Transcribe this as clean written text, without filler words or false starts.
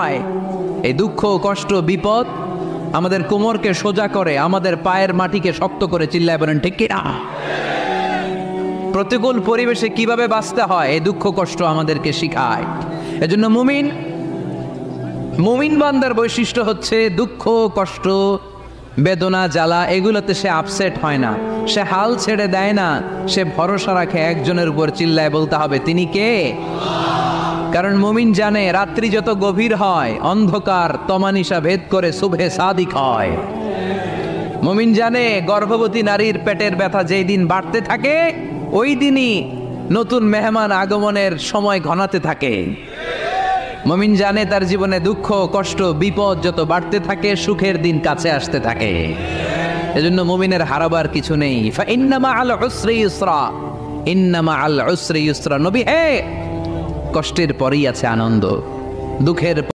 হয়। এই দুঃখ, কষ্ট, বিপদ আমাদের কোমরকে সোজা করে, আমাদের পায়ের মাটিকে শক্ত করে। চিল্লায় বলেন ঠিক কিনা? প্রতিকূল পরিবেশে কিভাবে বাঁচতে হয় এই দুঃখ কষ্ট আমাদেরকে শিখায়। এজন্য মুমিন বান্দার বৈশিষ্ট্য হচ্ছে দুঃখ কষ্ট বেদনা জ্বালা এগুলোতে সে আপসেট হয় না, সে হাল ছেড়ে দেয় না, সে ভরসা রাখে একজনের উপর। চিল্লায় বলতে হবে তিনি কে? কারণ মুমিন জানে রাত্রি যত গভীর হয় অন্ধকার তমানিসা ভেদ করে সুবহে সাদিক হয়। মুমিন জানে গর্ভবতী নারীর পেটের ব্যথা যেই দিন বাড়তে থাকে ওই দিনই নতুন মেহমান আগমনের সময় ঘনাতে থাকে। মুমিন জানে তার জীবনে দুঃখ কষ্ট বিপদ যত বাড়তে থাকে সুখের দিন কাছে আসতে থাকে। এজন্য মুমিনের হারাবার কিছু নেই। ফাইন্না মাআল উসরি ইউসরা, ইন্না মাআল উসরি ইউসরা। নবী হে, কষ্টের পরেই আছে আনন্দ, দুঃখের